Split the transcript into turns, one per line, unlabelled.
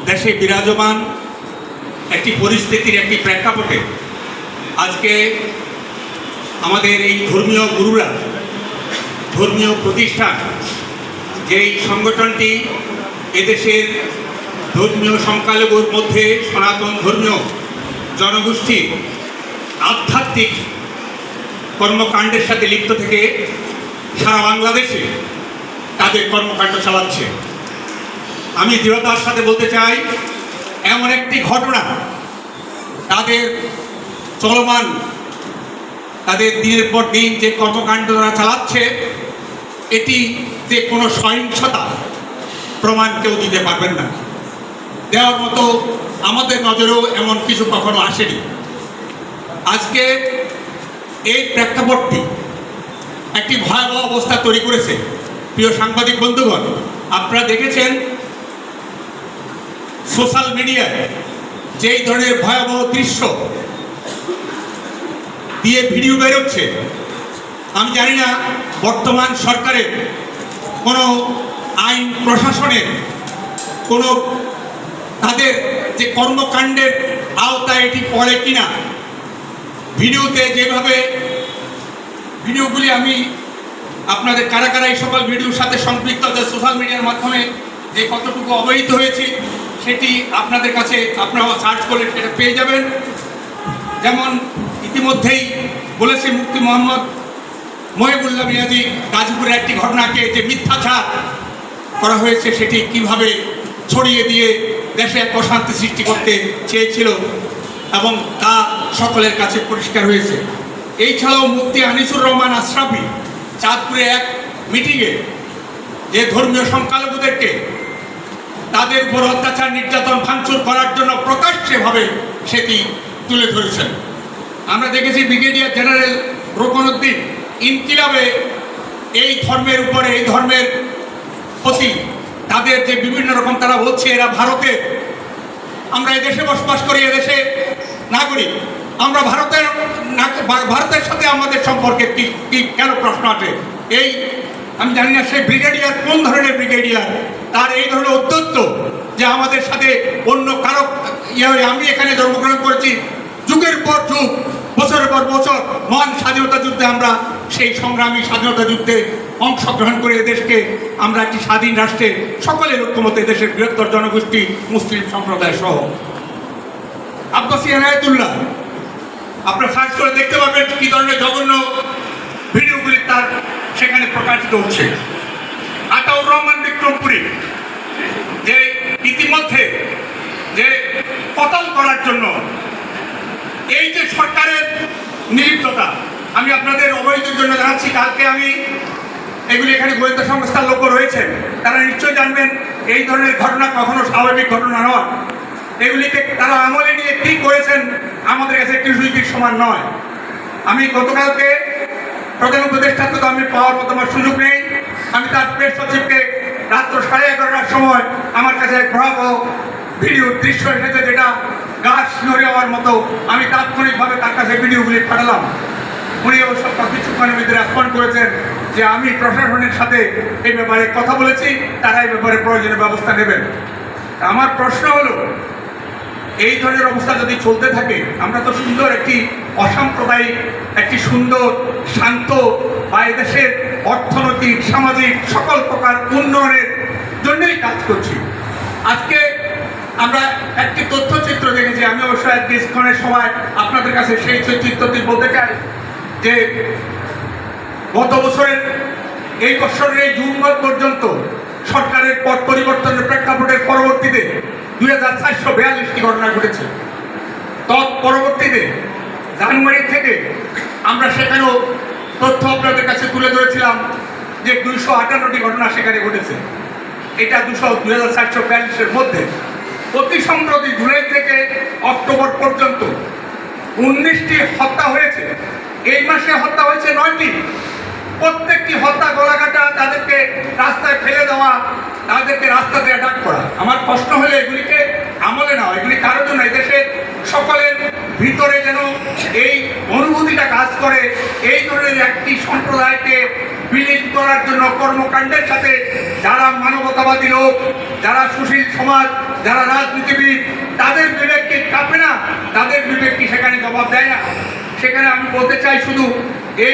দেশে বিরাজমান একটি পরিস্থিতির একটি প্রেক্ষাপটে আজকে আমাদের এই ধর্মীয় গুরুরা, ধর্মীয় প্রতিষ্ঠান, যেই সংগঠনটি এদেশের ধর্মীয় সংখ্যালঘুর মধ্যে সনাতন ধর্মীয় জনগোষ্ঠী আধ্যাত্মিক কর্মকাণ্ডের সাথে লিপ্ত থেকে সারা বাংলাদেশে তাদের কর্মকাণ্ড চালাচ্ছে। আমি দৃঢ়তার সাথে বলতে চাই, এমন একটি ঘটনা তাদের চলমান, তাদের দিনের পর দিন যে কর্মকাণ্ড তারা চালাচ্ছে, এটিতে কোনো সহিংসতা প্রমাণ কেউ দিতে পারবেন না। দেওয়ার মতো আমাদের নজরেও এমন কিছু কখনো আসেনি। আজকে এই প্রেক্ষাপটটি একটি ভয়াবহ অবস্থা তৈরি করেছে। প্রিয় সাংবাদিক বন্ধুগণ, আপনারা দেখেছেন সোশ্যাল মিডিয়ায় যেই ধরনের ভয়াবহ দৃশ্য দিয়ে ভিডিও বেরোচ্ছে। আমি জানি না বর্তমান সরকারের কোনো আইন প্রশাসনের কোনো তাদের যে কর্মকাণ্ডের আওতায় এটি পড়ে কিনা। ভিডিওতে যেভাবে ভিডিওগুলি আমি আপনাদের কারা কারা এই সকল ভিডিওর সাথে সম্পৃক্ত সোশ্যাল মিডিয়ার মাধ্যমে যে কতটুকু অবহিত হয়েছি সেটি আপনাদের কাছে আপনারা সার্চ করলে সেটা পেয়ে যাবেন। যেমন ইতিমধ্যেই বলেছে মুফতি মোহাম্মদ মহিবুল্লাহ মিয়াজি গাজীপুরের একটি ঘটনাকে যে মিথ্যাচার করা হয়েছে সেটি কিভাবে ছড়িয়ে দিয়ে দেশে এক অশান্তি সৃষ্টি করতে চেয়েছিল এবং তা সকলের কাছে পরিষ্কার হয়েছে। এই ছাড়াও মুফতি আনিসুর রহমান আশরাফি চাঁদপুরে এক মিটিংয়ে যে ধর্মীয় সংখ্যালঘুদেরকে তাদের উপর অত্যাচার, নির্যাতন, ভাঙচুর করার জন্য প্রকাশ্যভাবে সেটি তুলে ধরেছেন। আমরা দেখেছি ব্রিগেডিয়ার জেনারেল রোকনউদ্দিন ইনকিলাবে এই ধর্মের উপরে, এই ধর্মের প্রতি তাদের যে বিভিন্ন রকম তারা বলছে এরা ভারতের, আমরা এদেশে বসবাস করি, এদেশে নাগরিক, আমরা ভারতের সাথে আমাদের সম্পর্কে কি কেন প্রশ্ন আছে। এই আমি জানি না সেই ব্রিগেডিয়ার কোন ধরনের ব্রিগেডিয়ার, তার এই ধরনের উদ্যত্ত যে আমাদের সাথে অন্য কারো আমি এখানে জন্মগ্রহণ করেছি, যুগের পর যুগ, বছরের পর বছর মহান স্বাধীনতা যুদ্ধে আমরা সেই সংগ্রামী স্বাধীনতা যুদ্ধে অংশগ্রহণ করে এদেশকে আমরা একটি স্বাধীন রাষ্ট্রে সকলের ঐক্যমতে দেশের বৃহত্তর জনগোষ্ঠী মুসলিম সম্প্রদায় সহ। আব্বাসী এনায়েতুল্লাহ আপনারা সার্চ করে দেখতে পাবেন কি ধরনের জঘন্য ভিডিওগুলি তার সেখানে প্রকাশিত হচ্ছে। আতাউর রহমান বিক্রমপুরী যে ইতিমধ্যে যে কতল করার জন্য এই যে সরকারের নিলিপ্ততা, আমি আপনাদের অবহিতের জন্য জানাচ্ছি, কালকে আমি এগুলি এখানে গোয়েন্দা সংস্থার লোক রয়েছেন, তারা নিশ্চয়ই জানবেন এই ধরনের ঘটনা কখনো স্বাভাবিক ঘটনা নয়। এগুলিকে তারা আমলে নিয়ে কি করেছেন আমাদের কাছে একটি সুযোগের সমান নয়। আমি গতকালকে প্রধান উপদেষ্টাকে তো আমি পাওয়ার মতো আমার সুযোগ নেই। আমি তার প্রেস সচিবকে রাত্র 11:30টার সময় আমার কাছে এক ভয়াবহ ভিডিও দৃশ্য এসেছে, যেটা গা শিহরে যাওয়ার মতো। আমি তাৎক্ষণিকভাবে তার কাছে ভিডিওগুলি পাঠালাম। উনি অবশ্য কিছুক্ষণের মধ্যে রেসপন্ড করেছেন যে আমি প্রশাসনের সাথে এই ব্যাপারে কথা বলেছি, তারা এই ব্যাপারে প্রয়োজনীয় ব্যবস্থা নেবেন। আমার প্রশ্ন হলো, এই ধরনের অবস্থা যদি চলতে থাকে, আমরা তো সুন্দর একটি অসাম্প্রদায়িক, একটি সুন্দর শান্ত বা এদেশের অর্থনৈতিক, সামাজিক সকল প্রকার উন্নয়নের জন্যই কাজ করছি। আজকে আমরা একটি তথ্যচিত্র দেখেছি, আমি অবশ্যই কিছুক্ষণের সময় আপনাদের কাছে সেই চিত্রটি বলতে চাই যে গত বছরের এই বছরের এই জুন মাস পর্যন্ত সরকারের পট পরিবর্তনের প্রেক্ষাপটের পরবর্তীতে 2442টি ঘটনা ঘটেছে। পরবর্তীতে জানুয়ারি থেকে আমরা সেখানেও তথ্য আপনাদের কাছে তুলে ধরেছিলাম যে 258টি ঘটনা সেখানে ঘটেছে। এটা 2442-এর মধ্যে অতি সম্প্রতি জুলাই থেকে অক্টোবর পর্যন্ত 19টি হত্যা হয়েছে। এই মাসে হত্যা হয়েছে 9টি। প্রত্যেকটি হত্যা, গলাকাটা, তাদেরকে রাস্তায় ফেলে দেওয়া, তাদেরকে রাস্তাতে অ্যাটাক করা। আমার প্রশ্ন হলে এগুলিকে আমলে নেওয়া, এগুলি কারোর জন্য এদেশের সকলের ভিতরে যেন এই অনুভূতিটা কাজ করে, এই ধরনের একটি সম্প্রদায়কে বিলীন করার জন্য কর্মকাণ্ডের সাথে যারা মানবতাবাদী লোক, যারা সুশীল সমাজ, যারা রাজনীতিবিদ তাদের বিবেককে কাঁপে না, তাদের বিবেক কি সেখানে জবাব দেয় না? সেখানে আমি বলতে চাই শুধু